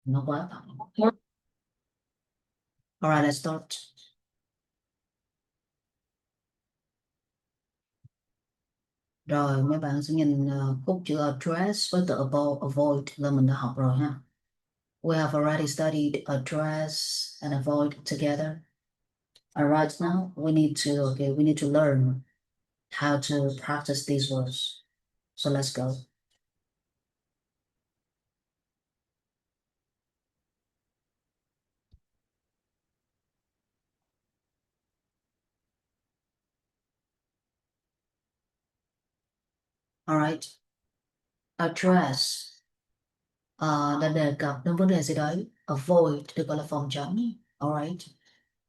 nó quá tầm. Alright, let's start. Rồi mấy bạn sẽ nhìn khúc chữ address với từ avoid là mình đã học rồi ha. We have already studied address and avoid together. Alright, now we need to learn how to practice these words. So let's go. Alright, address là đề cập đến vấn đề gì đấy. Avoid được gọi là phòng tránh. Alright.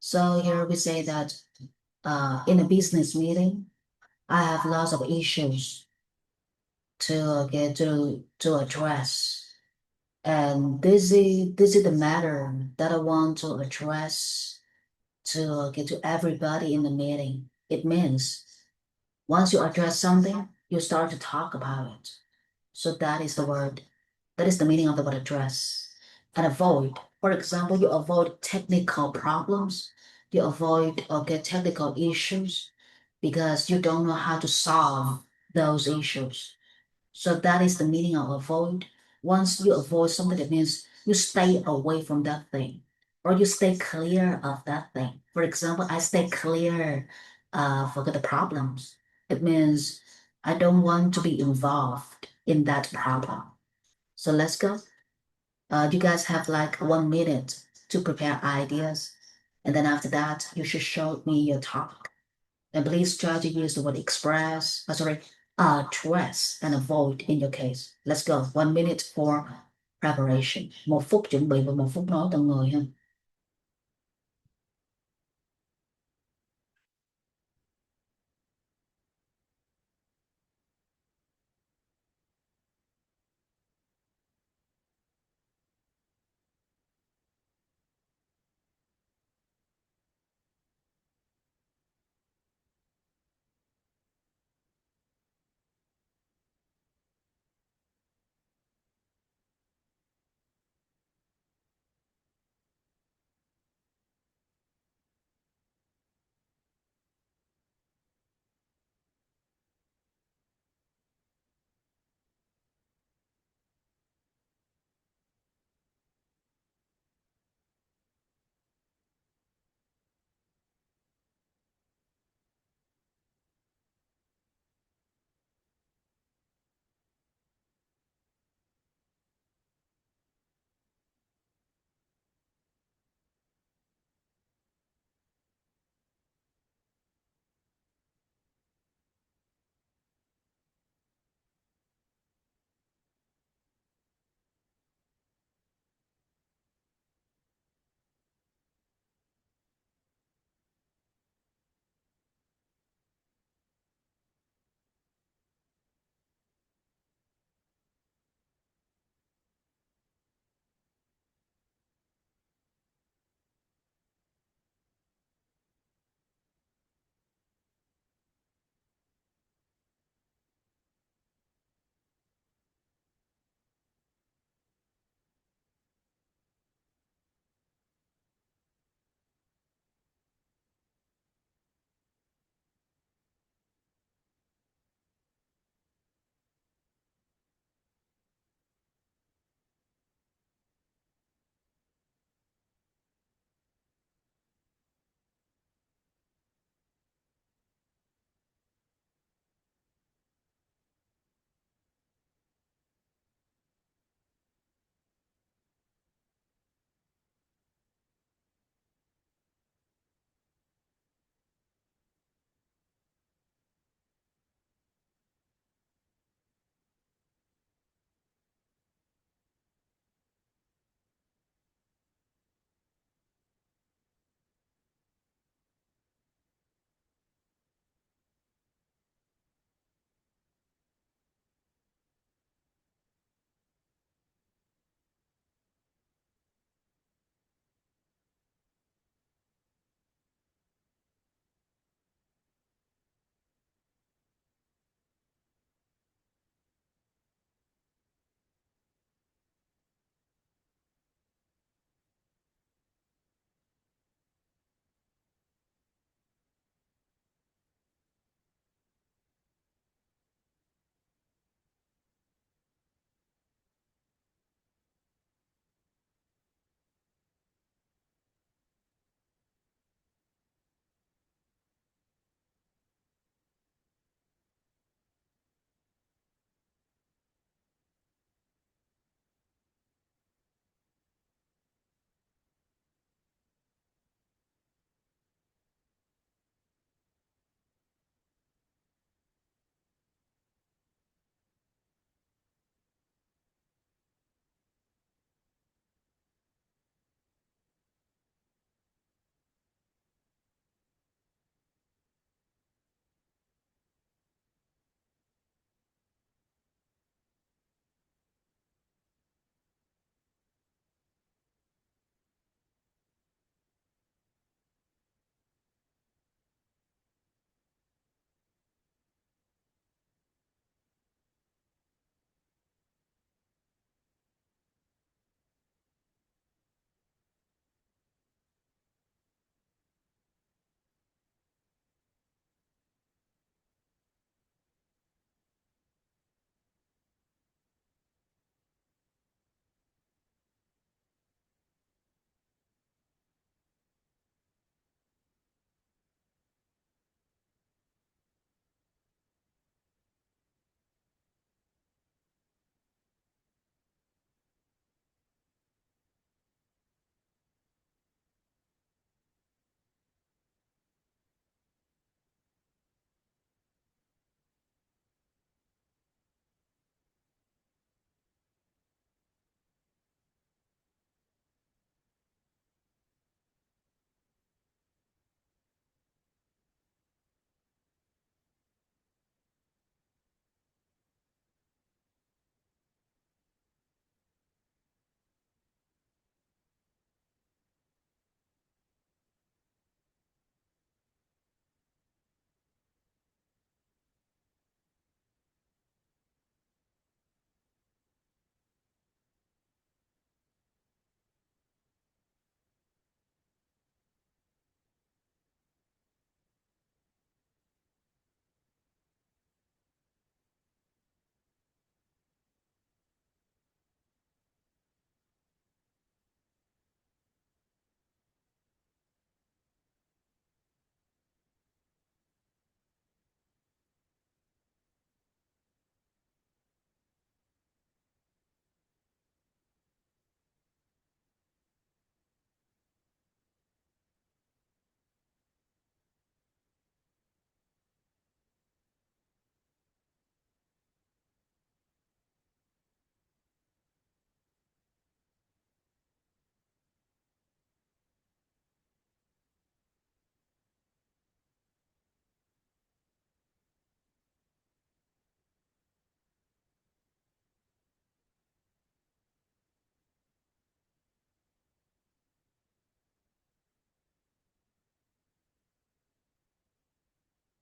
So here we say that in a business meeting, I have lots of issues to get to address. And this is the matter that I want to address to get to everybody in the meeting. It means once you address something, you start to talk about it. So that is the word. That is the meaning of the word address. And avoid. For example, you avoid technical problems. You avoid or get technical issues because you don't know how to solve those issues. So that is the meaning of avoid. Once you avoid something, that means you stay away from that thing or you stay clear of that thing. For example, I stay clear for the problems. It means I don't want to be involved in that problem. So let's go. You guys have like 1 minute to prepare ideas. And then after that, you should show me your topic. And please try to use the word express, address and avoid in your case. Let's go. 1 minute for preparation. 1 phút chuẩn bị và 1 phút nói từng người ha.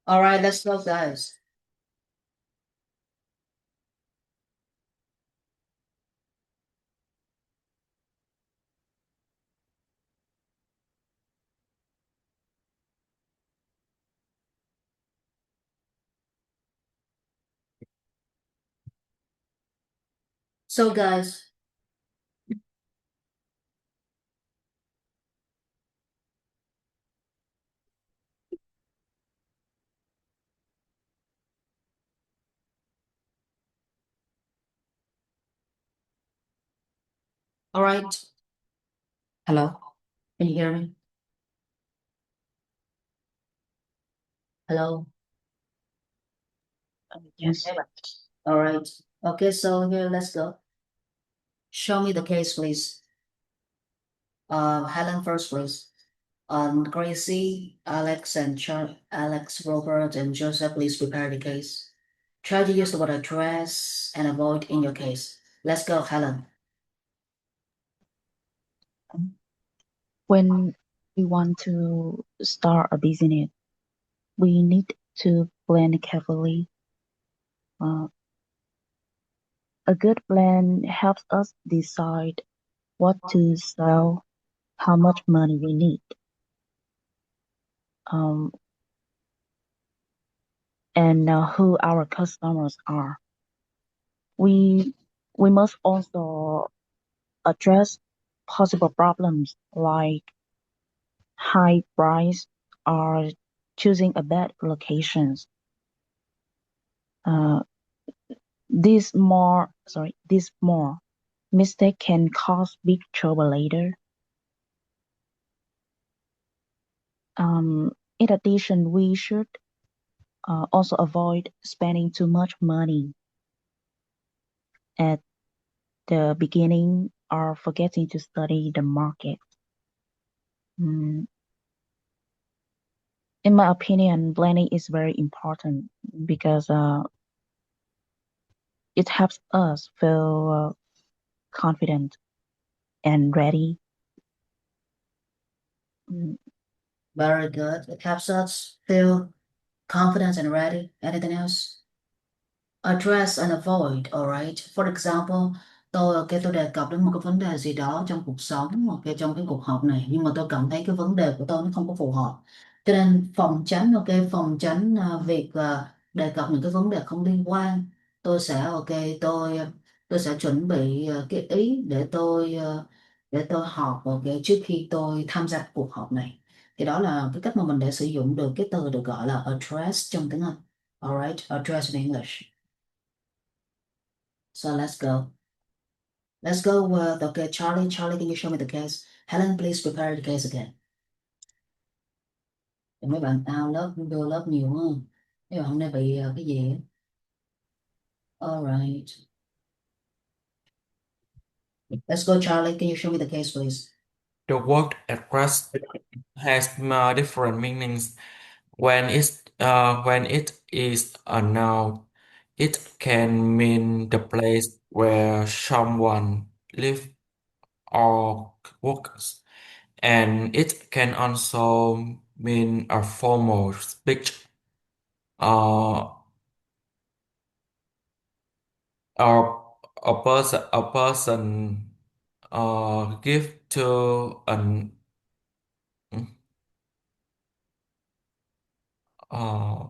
All right, let's go, guys. So, guys, all right. Hello, can you hear me? Hello. Yes. All right. Okay, so here, let's go. Show me the case, please. Helen first, please. Gracie, Alex, and Alex, Robert, and Joseph, please prepare the case. Try to use the word address and avoid in your case. Let's go, Helen. When we want to start a business, we need to plan carefully. Uh, a good plan helps us decide what to sell, how much money we need, um, and who our customers are. We we must also address possible problems like high price or choosing a bad locations. Uh, this more mistake can cause big trouble later. In addition, we should also avoid spending too much money at the beginning or forgetting to study the market. Mm, in my opinion, planning is very important because it helps us feel confident and ready. Mm, Very good. It helps us feel confident and ready. Anything else? Address and avoid, alright. For example, tôi đề cập đến một cái vấn đề gì đó trong cuộc sống, ok, trong cái cuộc họp này, nhưng mà tôi cảm thấy cái vấn đề của tôi nó không có phù hợp. Cho nên phòng tránh, ok, phòng tránh việc đề cập những cái vấn đề không liên quan. Tôi sẽ, ok, tôi sẽ chuẩn bị cái ý để tôi họp, ok, trước khi tôi tham gia cuộc họp này. Thì đó là cái cách mà mình để sử dụng được cái từ được gọi là address trong tiếng Anh. Alright, address in English. So let's go. Let's go with, okay, Charlie. Charlie, can you show me the case? Helen, please prepare the case again. Để mấy bạn out lớp, vô lớp nhiều hơn. Mấy bạn hôm nay bị cái gì á? All right. Let's go, Charlie. Can you show me the case, please? The word address has different meanings. When it is a noun, it can mean the place where someone lives or works, and it can also mean a formal speech uh, or a person give to an uh,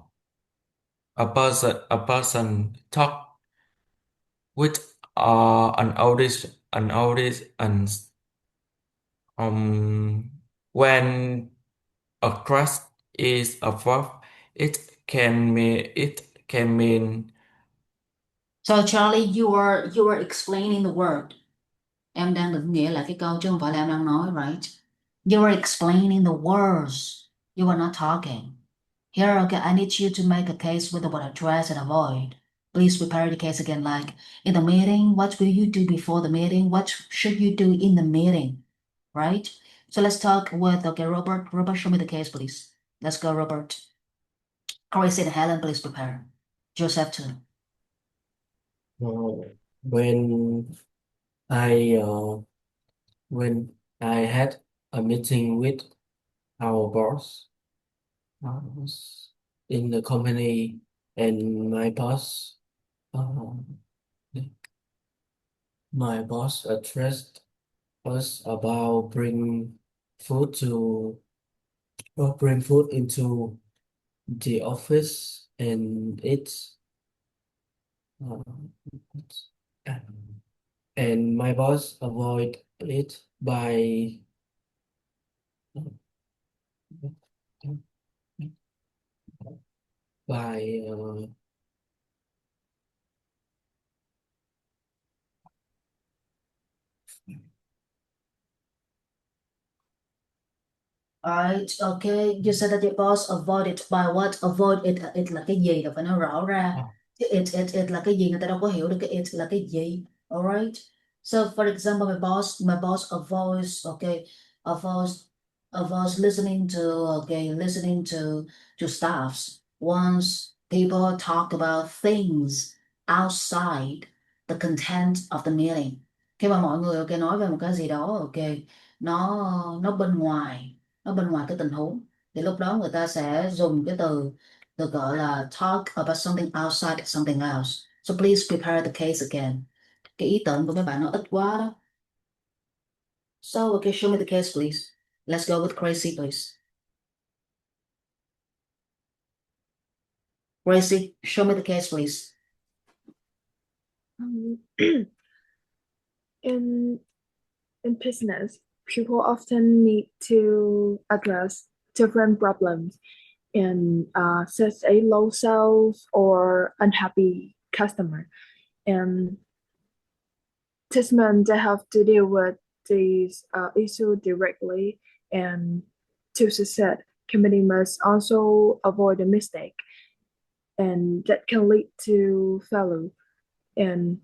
a person talk with an audience. Um, when a crust is a verb, it can mean So Charlie, you were explaining the word. Em đang định nghĩa là cái câu chứ không phải là em đang nói, right? You were explaining the words. You were not talking. Here, okay, I need you to make a case with the word address and avoid. Please prepare the case again, like in the meeting, what will you do before the meeting? What should you do in the meeting? Right? So let's talk with, okay, Robert. Robert, show me the case, please. Let's go, Robert. Chris and Helen, please prepare. Joseph too. Uh, when I when I had a meeting with our boss, in the company, and uh, my boss addressed us about food to bring food into the office, and uh, it's and my boss avoid it by Alright, okay. You said that your boss avoid it by what? Avoid it là cái gì là phải nói rõ ra. Chứ it là cái gì người ta đâu có hiểu được cái it là cái gì. Alright. So for example, my boss avoids, okay, avoids listening to, okay, listening to staffs once people talk about things outside the content of the meeting. Khi mà mọi người, okay, nói về một cái gì đó, okay, nó bên ngoài cái tình huống, thì lúc đó người ta sẽ dùng cái từ được gọi là talk about something outside something else. So please prepare the case again. Cái ý tưởng của mấy bạn nó ít quá đó. So okay, show me the case please. Let's go with Gracie please. Gracie, show me the case please. Um, in in business, people often need to address different problems in such a low sales or unhappy customer. And this means they have to deal with these issues directly, and to succeed, company must also avoid a mistake, and that can lead to failure. And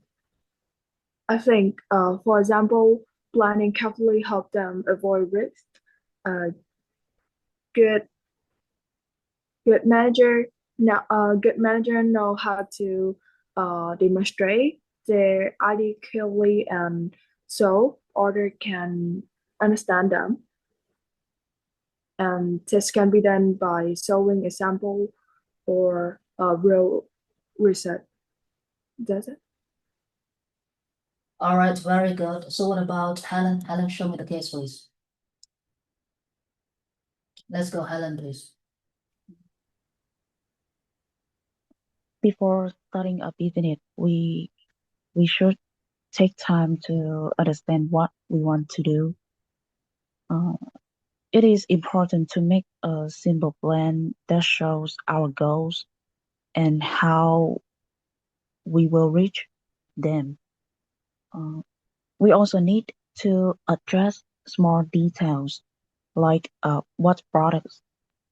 I think, for example, planning carefully help them avoid risk. Uh, good good manager know how to demonstrate their idea clearly, and so order can understand them. And this can be done by showing example or real research. Does it? All right, very good. So what about Helen? Helen, show me the case please. Let's go, Helen, please. Before starting a business, we should take time to understand what we want to do. It is important to make a simple plan that shows our goals and how we will reach them. We also need to address small details like what products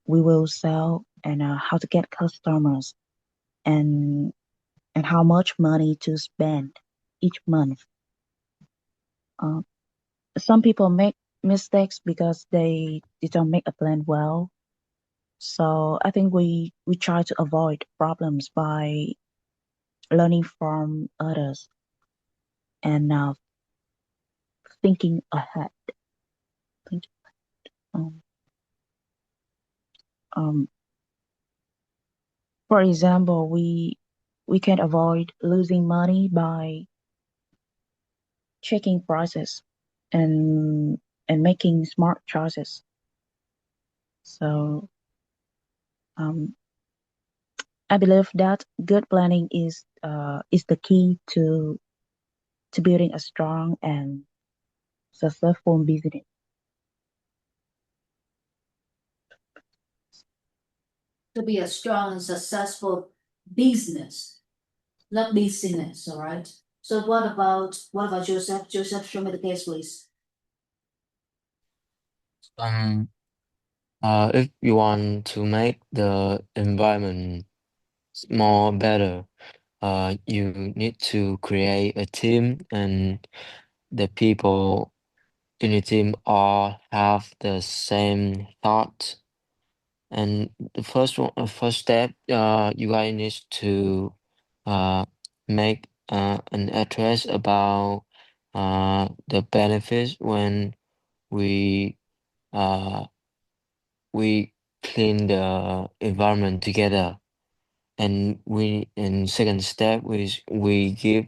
we will sell, and how to get customers, and how much money to spend each month. Some people make mistakes because they don't make a plan well. So I think we try to avoid problems by learning from others and thinking ahead. Think, um, um, for example, we can avoid losing money by checking prices and making smart choices. So I believe that good planning is the key to building a strong and successful business. To be a strong and successful business, not business, all right? So what about Joseph? Joseph, show me the case, please. If you want to make the environment more better, you need to create a team, and the people in the team all have the same thought. And the first step, you guys need to make an address about the benefits when we uh, we clean the environment together. And in second step we give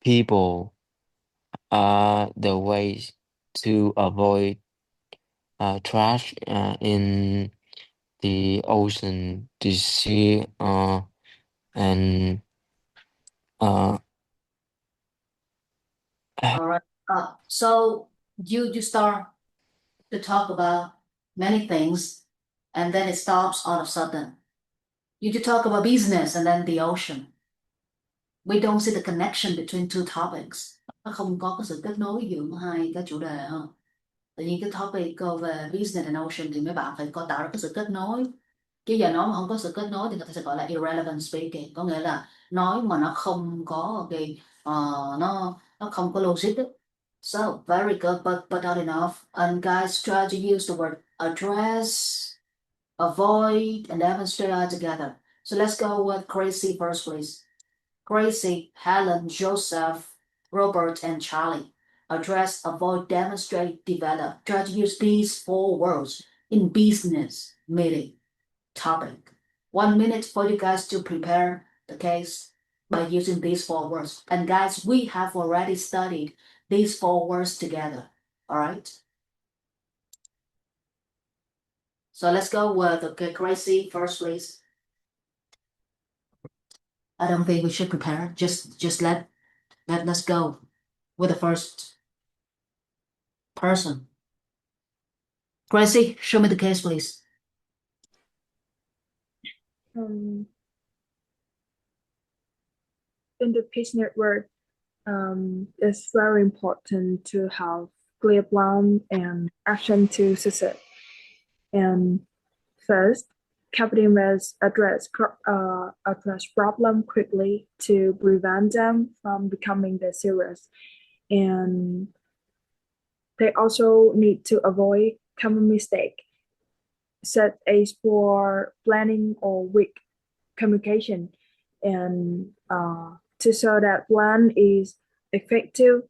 people the ways to avoid trash in the ocean, the sea, and uh, All right. So you start to talk about many things, and then it stops all of a sudden. You talk about business and then the ocean. We don't see the connection between two topics. Nó không có cái sự kết nối giữa hai cái chủ đề ha. Tự nhiên cái topic về business and ocean thì mấy bạn phải có tạo ra cái sự kết nối. Chứ giờ nói mà không có sự kết nối thì người ta sẽ gọi là irrelevant speaking, có nghĩa là nói mà nó không có nó không có logic đó. So very good, but not enough. And guys, try to use the word address, avoid, and demonstrate all together. So let's go with Gracie first, please. Gracie, Helen, Joseph, Robert, and Charlie. Address, avoid, demonstrate, develop. Try to use these 4 words in business meeting topic. 1 minute for you guys to prepare the case by using these 4 words. And guys, we have already studied these 4 words together. All right. So let's go with Gracie first, please. I don't think we should prepare. Just let's go with the first person. Gracie, show me the case, please. In the pitch network, it's very important to have clear plan and action to succeed. And first, captain must address problem quickly to prevent them from becoming the serious. And they also need to avoid common mistake, such as poor planning or weak communication. And to show that plan is effective,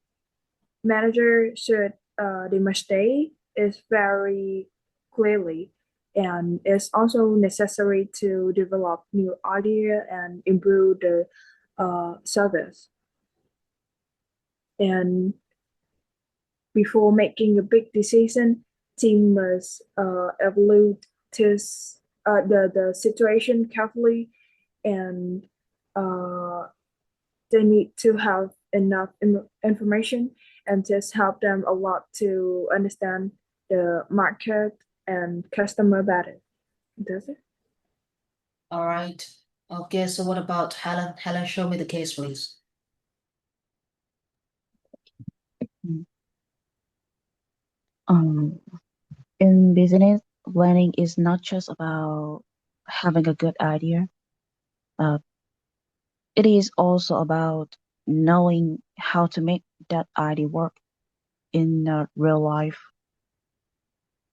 manager should demonstrate it very clearly. And it's also necessary to develop new idea and improve the service. And before making a big decision, team must evaluate the situation carefully, and they need to have enough information, and just help them a lot to understand the market and customer better. Does it? All right. Okay, so what about Helen? Helen, show me the case, please. In business, planning is not just about having a good idea. It is also about knowing how to make that idea work in real life.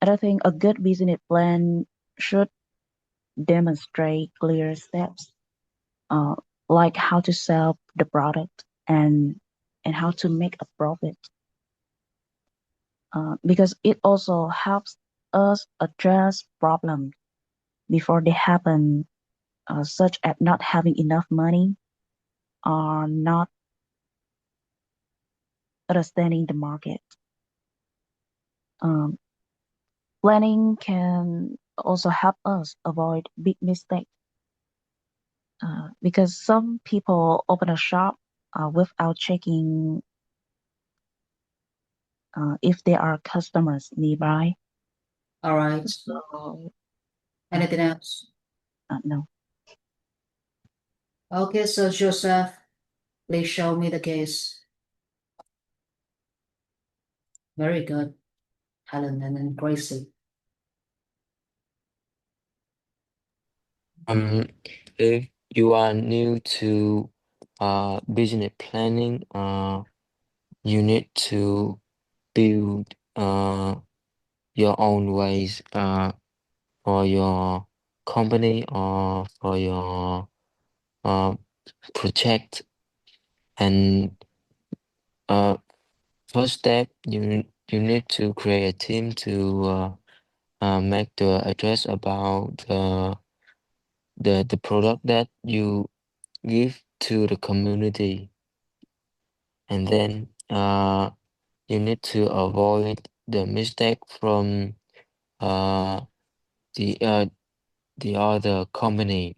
And I think a good business plan should demonstrate clear steps, like how to sell the product and how to make a profit. Because it also helps us address problems before they happen, such as not having enough money or not understanding the market. Planning can also help us avoid big mistakes, because some people open a shop without checking if there are customers nearby. All right. So, Anything else? no. Okay, so Joseph, please show me the case. Very good. Helen and then Gracie. If you are new to business planning, you need to build your own ways for your company or for your project. And first step, you need to create a team to make the address about the product that you give to the community, and then you need to avoid the mistake from uh, the other company,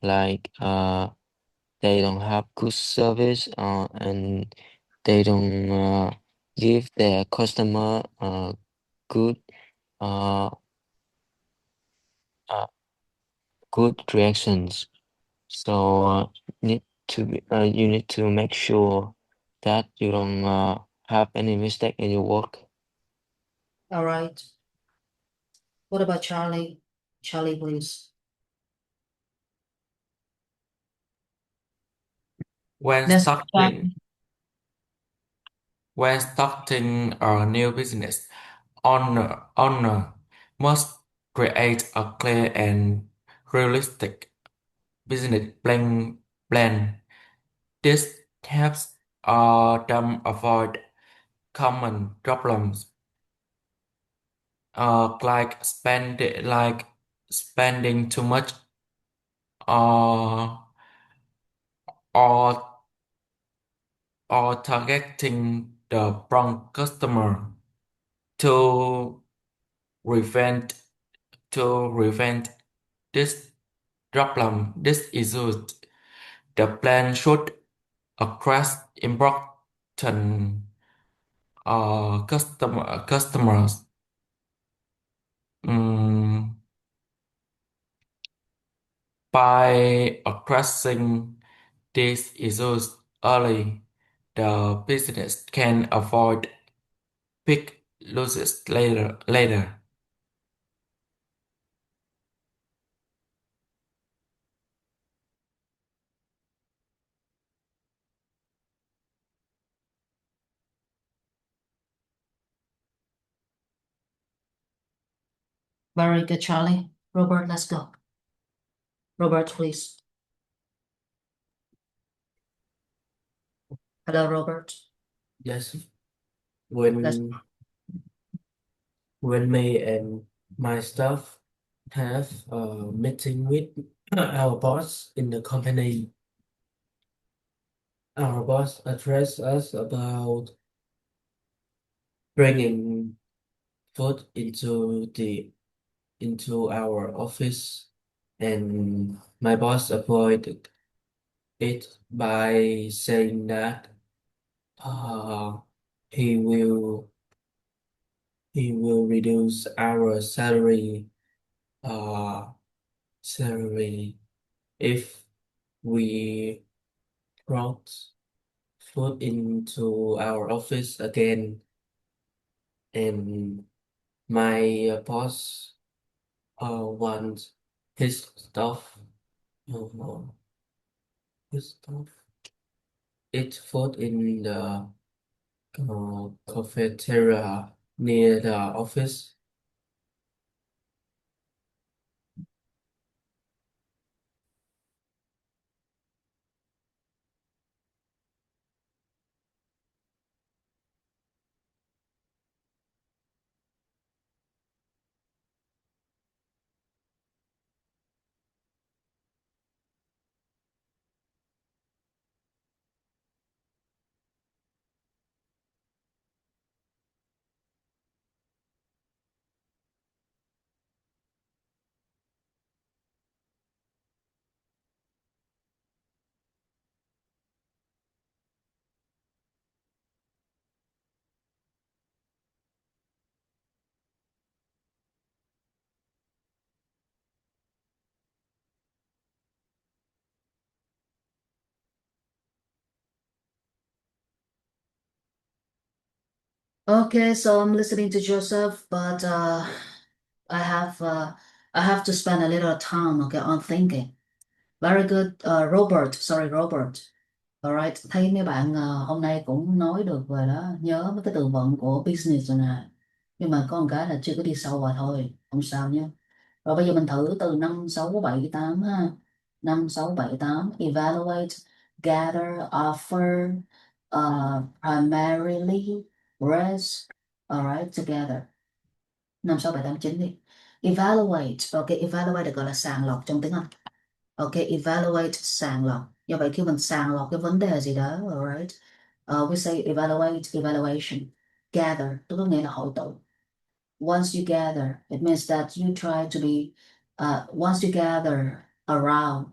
like they don't have good service and they don't give their customer good uh, uh, good reactions. So you need to make sure that you don't have any mistake in your work. All right. What about Charlie? Charlie, please. When Let's starting when starting a new business, owner must create a clear and realistic business plan. This helps them avoid common problems like spending too much uh, or targeting the wrong customer. To prevent this this issues, the plan should address important customers. Mm, by addressing these issues early, the business can avoid big losses later. Very good, Charlie. Robert, let's go. Robert, please. Hello, Robert. Yes. Let's When me and my staff have a meeting with our boss in the company, our boss addressed us about bringing food into our office, and my boss avoided it by saying that uh, he will reduce our uh salary if we brought food into our office again. And my boss wants his stuff uh, his stuff eat food in the cafeteria near the office. Okay, so I'm listening to Joseph, but I have uh, I have to spend a little time, okay, on thinking. Very good, Robert. Sorry, Robert. Alright, thấy mấy bạn hôm nay cũng nói được rồi đó, nhớ mấy cái từ vựng của business rồi nè. Nhưng mà có một cái là chưa có đi sâu vào thôi, không sao nhé. Rồi bây giờ mình thử từ 5 6 7 8 ha. 5 6 7 8 evaluate, gather, offer, primarily, rest, alright, together. 5, 6, 7, 8, 9 đi. Evaluate, ok, evaluate được gọi là sàng lọc trong tiếng Anh. Ok, evaluate, sàng lọc. Do vậy khi mình sàng lọc cái vấn đề gì đó, alright, we say evaluate, evaluation. Gather, tức có nghĩa là hội tụ. Once you gather, it means that you try to be, once you gather around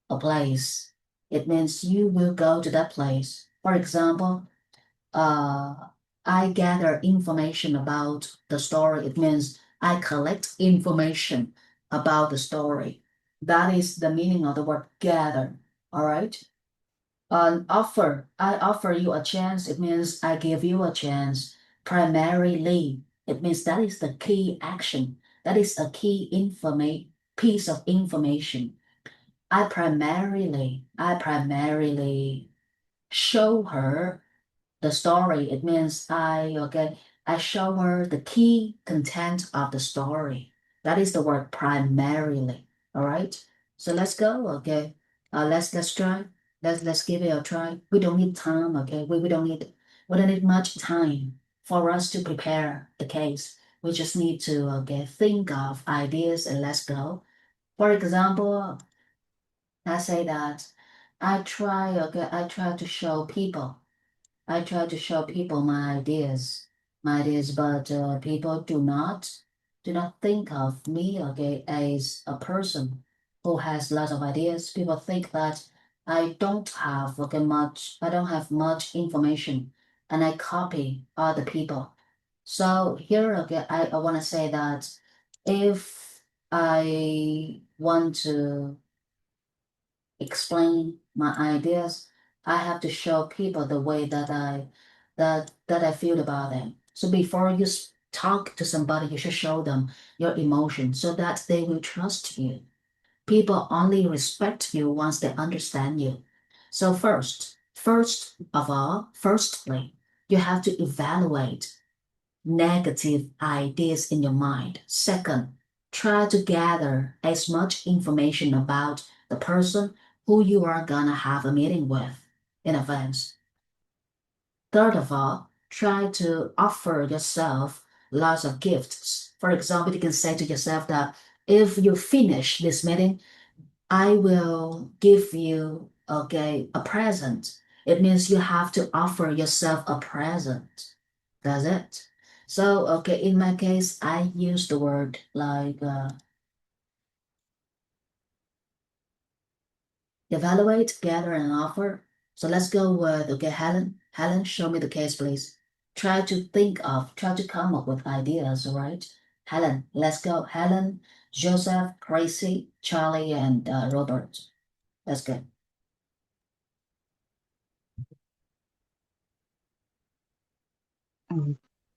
a place, it means you will go to that place. For example, I gather information about the story. It means I collect information about the story. That is the meaning of the word gather. All right. Offer. I offer you a chance. It means I give you a chance. Primarily, it means that is the key action. That is a key piece of information. I primarily show her the story. It means I show her the key content of the story. That is the word primarily. All right. So let's go. Okay. Let's try. Let's give it a try. We don't need time. Okay. We don't need much time for us to prepare the case. We just need to think of ideas and let's go. For example, I say that I try to show people. I try to show people my ideas, but people do not think of me, as a person who has lots of ideas. People think that I don't have much information, and I copy other people. So here, I want to say that if I want to explain my ideas, I have to show people the way that I feel about them. So before you talk to somebody, you should show them your emotion so that they will trust you. People only respect you once they understand you. So firstly, you have to evaluate negative ideas in your mind. Second, try to gather as much information about the person who you are gonna have a meeting with in advance. Third of all, try to offer yourself lots of gifts. For example, you can say to yourself that if you finish this meeting, I will give you a present. It means you have to offer yourself a present. That's it. So, in my case, I use the word like evaluate, gather, and offer. So let's go with, Helen. Helen, show me the case, please. Try to come up with ideas, all right? Helen, let's go. Helen, Joseph, Gracie, Charlie, and Robert. Let's go.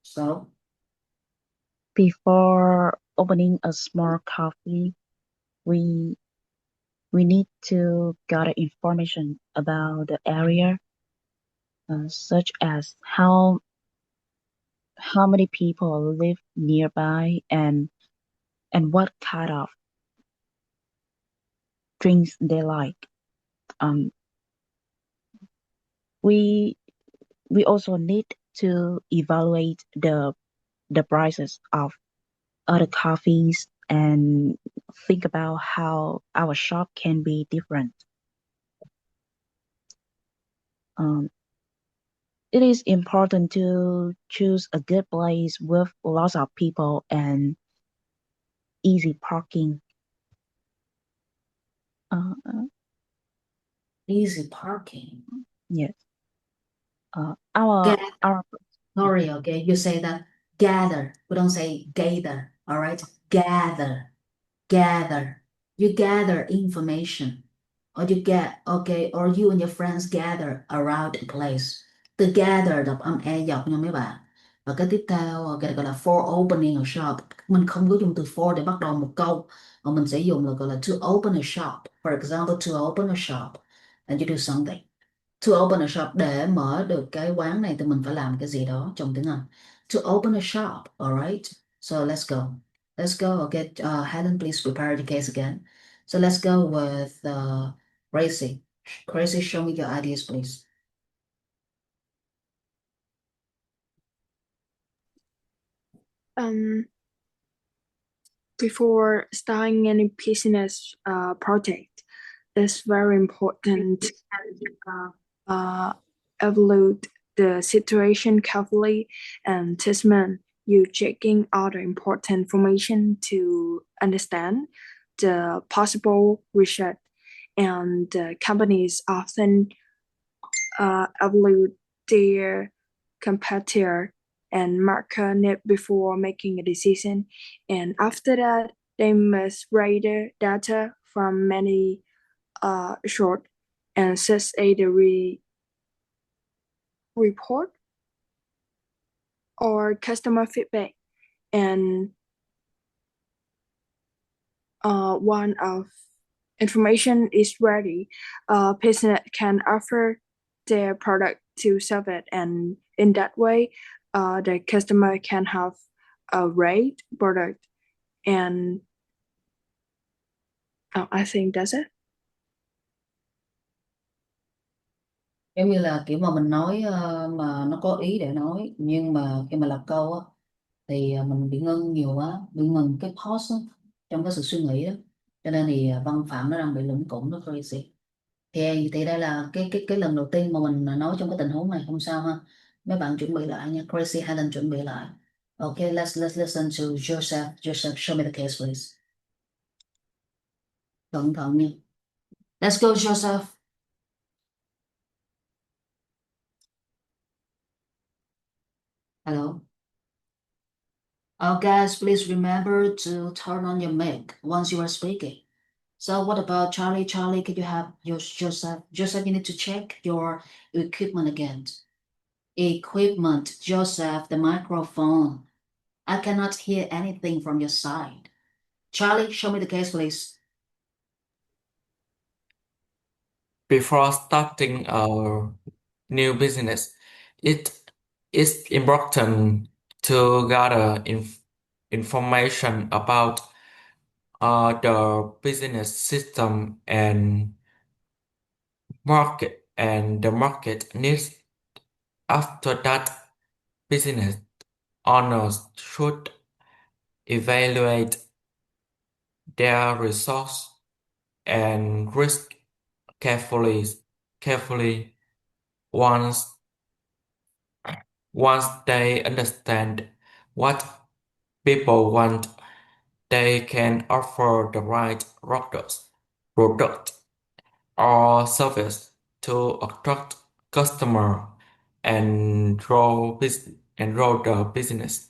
So, Before opening a small coffee, we need to gather information about the area, such as how many people live nearby and what kind of drinks they like. Um, we also need to evaluate the prices of other coffees and think about how our shop can be different. Um, it is important to choose a good place with lots of people and easy parking. easy parking. Yes. Our Sorry, you say that gather. We don't say gather, all right? Gather. You gather information. Or or you and your friends gather around a place. Từ gather đọc âm e dọc nha mấy bạn. Và cái tiếp theo gọi là for opening a shop. Mình không có dùng từ for để bắt đầu một câu, mà mình sẽ dùng là gọi là to open a shop. For example, to open a shop and you do something. To open a shop, để mở được cái quán này thì mình phải làm cái gì đó trong tiếng Anh. To open a shop, alright? So let's go. Okay, Helen, please prepare the case again. So let's go with Gracie. Gracie, show me your ideas, please. Before starting any business project, it's very important evaluate the situation carefully and testament you checking all the important information to understand the possible result. And companies often evaluate their competitor and market need before making a decision. And after that, they must rather data from many short and such a report or customer feedback. And one of information is ready, business can offer their product to sell it, and in that way, the customer can have a rate product. And I think that's it. Giống như là kiểu mà mình nói mà nó có ý để nói, nhưng mà khi mà lập câu á thì mình bị ngưng nhiều quá, bị ngừng cái pause á, trong cái sự suy nghĩ đó, cho nên thì văn phạm nó đang bị lủng củng, nó crazy. Thì đây là cái lần đầu tiên mà mình nói trong cái tình huống này, không sao ha. Mấy bạn chuẩn bị lại nha, Crazy Helen chuẩn bị lại. Okay, let's listen to Joseph. Joseph, show me the case please. Cẩn thận nha. Let's go Joseph. Hello. Guys, please remember to turn on your mic once you are speaking. So what about Charlie? Charlie, could you have your Joseph? Joseph, you need to check your equipment again. Equipment, Joseph, the microphone. I cannot hear anything from your side. Charlie, show me the case, please. Before starting a new business, it is important to gather information about the business system and market and the market needs. After that, business owners should evaluate their resource and risk carefully. Once they understand what people want, they can offer the right product or service to attract customer and grow the business.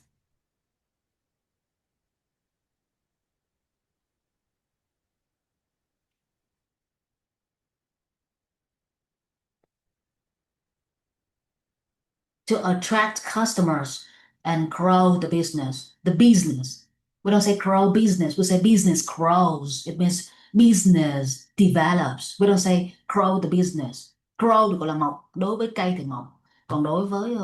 To attract customers and grow the business. The business. We don't say grow business, we say business grows. It means business develops. We don't say grow the business. Grow được gọi là mọc, đối với cây thì mọc. Còn đối với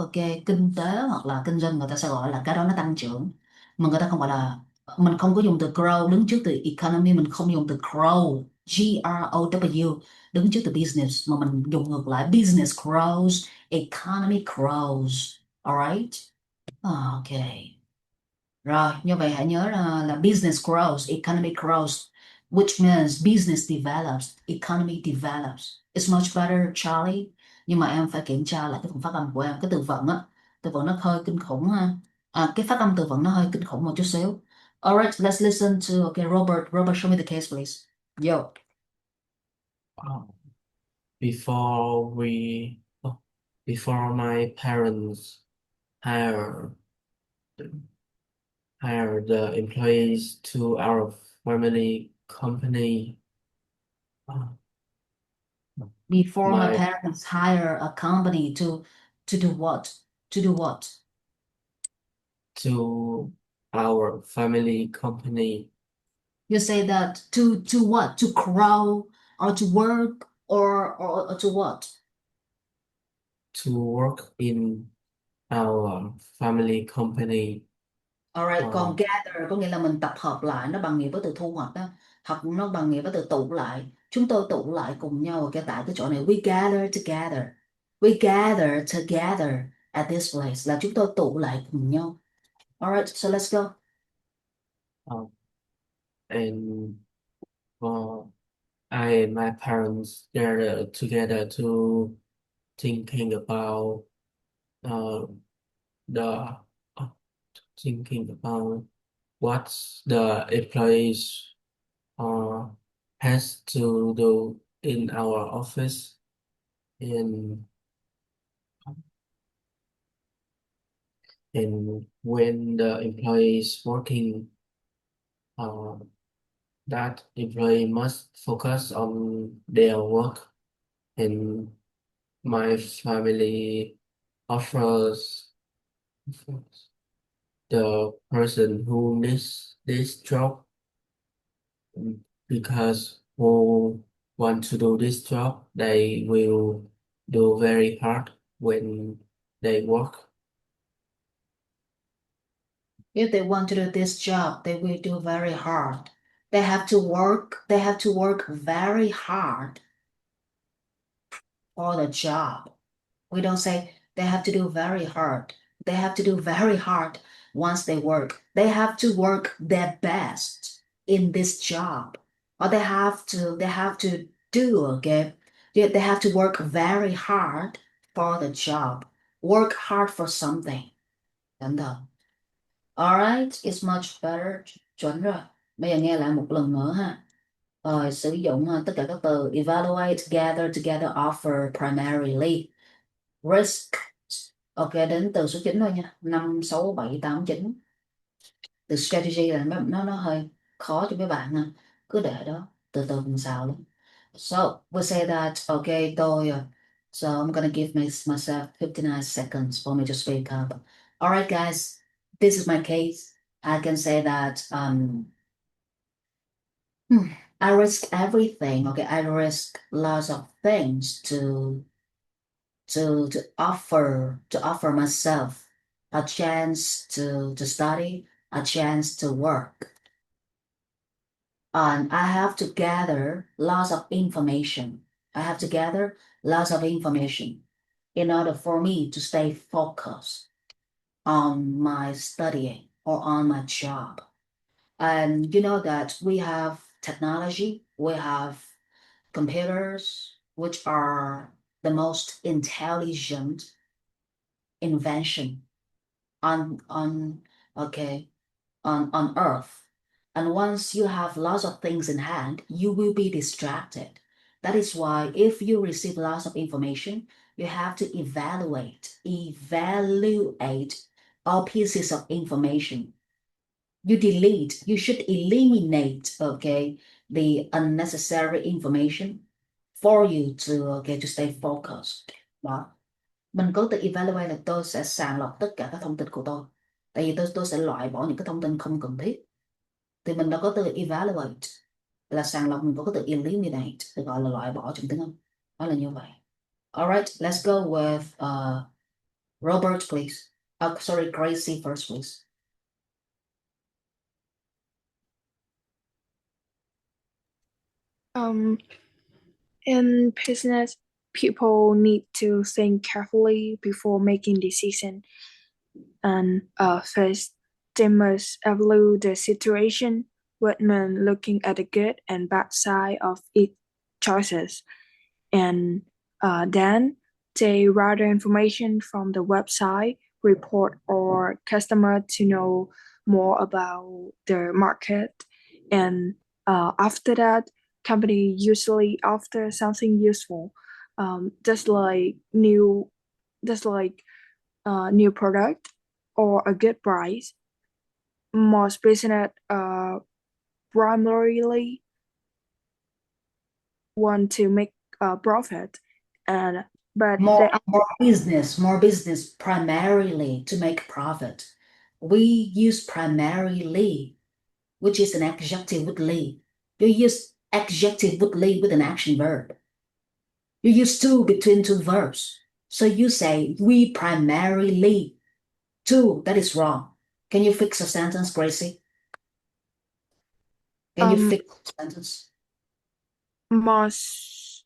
kinh tế hoặc là kinh doanh, người ta sẽ gọi là cái đó nó tăng trưởng. Mà người ta không gọi là, mình không có dùng từ grow đứng trước từ economy, mình không dùng từ grow, Grow đứng trước từ business, mà mình dùng ngược lại, business grows, economy grows. Alright? Okay. Rồi, như vậy hãy nhớ là business grows, economy grows, which means business develops, economy develops. It's much better, Charlie. Nhưng mà em phải kiểm tra lại cái phần phát âm của em, cái từ vựng á. Từ vựng nó hơi kinh khủng ha. Cái phát âm từ vựng nó hơi kinh khủng một chút xíu. Alright, let's listen to, okay, Robert. Robert, show me the case, please. Yo. Before my parents hire the employees to our family company. Before my My parents hire a company to do what? To do what? to our family company You say that to what? To grow or to work or to what? to work in our family company. Alright, còn gather có nghĩa là mình tập hợp lại, nó bằng nghĩa với từ thu hoạch đó. Hoặc nó bằng nghĩa với từ tụ lại. Chúng tôi tụ lại cùng nhau ở tại cái chỗ này. We gather together. We gather together at this place, là chúng tôi tụ lại cùng nhau. All right, so let's go. And I and my parents gathered together to thinking about uh, the thinking about what the employees uh, has to do in our office, and when the employees working, uh, that employee must focus on their work, and my family offers the person who needs this job, because who want to do this job, they will do very hard when they work. If they want to do this job, they will do very hard. They have to work very hard for the job. We don't say they have to do very hard. They have to do very hard once they work. They have to work their best in this job. Or they have to do, okay? They have to work very hard for the job. Work hard for something. Đúng không? Alright, it's much better. Chuẩn rồi. Bây giờ nghe lại một lần nữa ha. Sử dụng tất cả các từ evaluate, together, offer, primarily, risk. Ok, đến từ số 9 thôi nha. 5, 6, 7, 8, 9. Từ strategy là nó hơi khó cho mấy bạn ha. Cứ để đó, từ từ mình xào luôn. So, we say that, okay, so I'm gonna give myself 59 seconds for me to speak up. Alright, guys, this is my case. I can say that I risk everything. Okay, I risk lots of things to offer myself a chance to study, a chance to work. And I have to gather lots of information. I have to gather lots of information in order for me to stay focused on my studying or on my job. And you know that we have technology, we have computers, which are the most intelligent invention on okay on earth. And once you have lots of things in hand, you will be distracted. That is why if you receive lots of information, you have to evaluate all pieces of information. You should eliminate, okay, the unnecessary information for you to stay focused. Đó. Mình có tự evaluate là tôi sẽ sàng lọc tất cả các thông tin của tôi. Tại vì tôi sẽ loại bỏ những cái thông tin không cần thiết. Thì mình đã có từ evaluate là sàng lọc, mình có từ eliminate được gọi là loại bỏ trong tiếng Anh. Đó là như vậy. Alright, let's go with Robert, please. Sorry, Gracie first, please. In business, people need to think carefully before making decisions. And first, they must evaluate the situation, when looking at the good and bad side of each choices. And then they rather information from the website, report, or customer to know more about the market. And after that, company usually offer something useful, just like new product or a good price. Most business primarily want to make a profit, and but more business primarily to make profit. We use primarily, which is an adjective with ly. You use adjective with ly with an action verb. You use to between two verbs. So you say we primarily to. That is wrong. Can you fix a sentence, Gracie? Can you fix a sentence? Most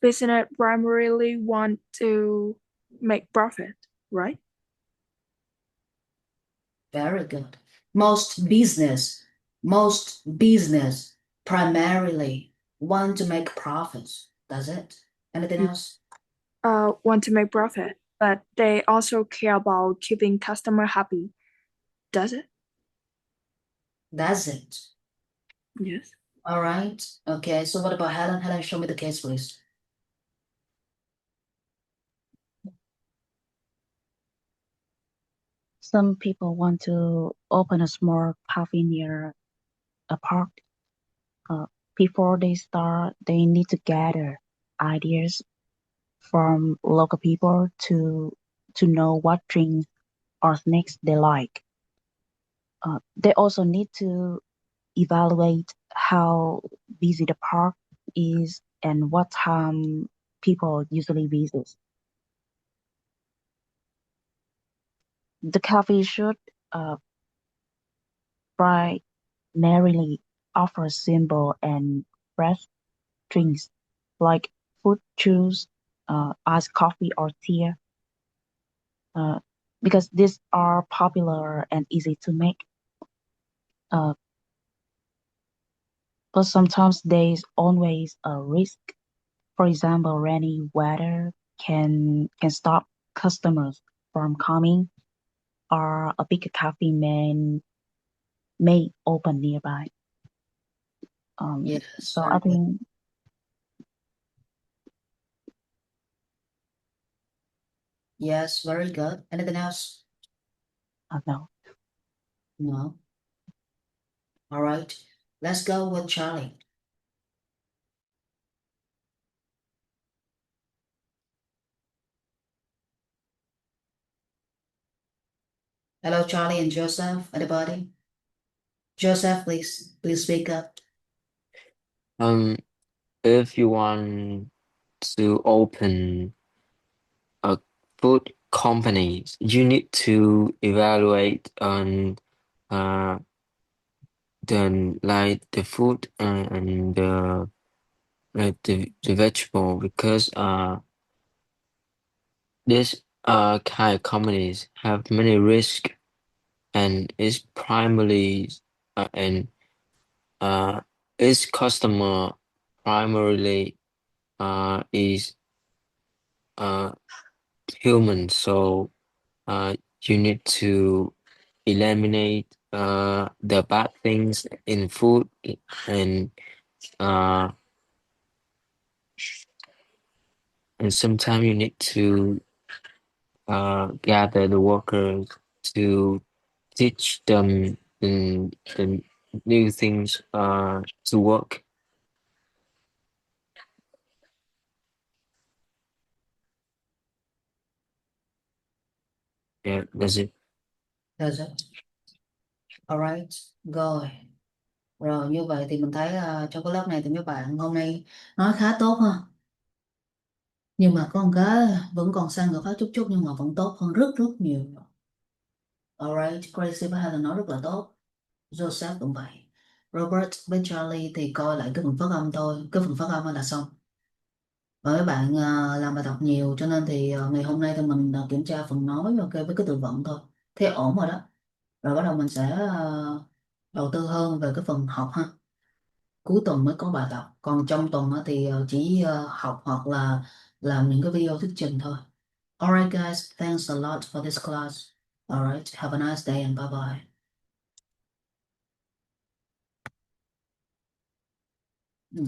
business primarily want to make profit, right? Very good. Most business primarily want to make profits. That's it. Anything else? Want to make profit, but they also care about keeping customer happy. Does it? That's it. Yes. All right. Okay. So what about Helen? Helen, show me the case, please. Some people want to open a small cafe near a park. Before they start, they need to gather ideas from local people to know what drinks or snacks they like. They also need to evaluate how busy the park is and what time people usually visit. The cafe should primarily offer simple and fresh drinks like fruit juice, iced coffee, or tea, because these are popular and easy to make. But sometimes there's always a risk. For example, rainy weather can stop customers from coming, or a big cafe may open nearby. Yes. So Very I good. think Yes, very good. Anything else? no. No. All right. Let's go with Charlie. Hello, Charlie and Joseph. Anybody? Joseph, please speak up. If you want to open a food company, you need to evaluate on the food and the vegetable, because this kind of companies have many risks, and is primarily and its customer primarily is uh human. So you need to eliminate the bad things in food, and uh and sometimes you need to gather the workers to teach them the new things to work. Yeah, that's it. Does it? All right. Rồi. Rồi như vậy thì mình thấy trong cái lớp này thì mấy bạn hôm nay nói khá tốt ha. Nhưng mà có một cái vẫn còn sang ngược chút chút nhưng mà vẫn tốt hơn rất rất nhiều. Alright, Gracie với Helen nói rất là tốt. Joseph cũng vậy. Robert với Charlie thì coi lại cái phần phát âm thôi. Cái phần phát âm là xong. Và mấy bạn làm bài tập nhiều cho nên thì ngày hôm nay thì mình kiểm tra phần nói ok với cái từ vựng thôi. Thế ổn rồi đó. Rồi bắt đầu mình sẽ đầu tư hơn về cái phần học ha. Cuối tuần mới có bài tập, còn trong tuần á thì chỉ học hoặc là làm những cái video thuyết trình thôi. Alright guys, thanks a lot for this class. Alright, have a nice day and bye bye. Ừ.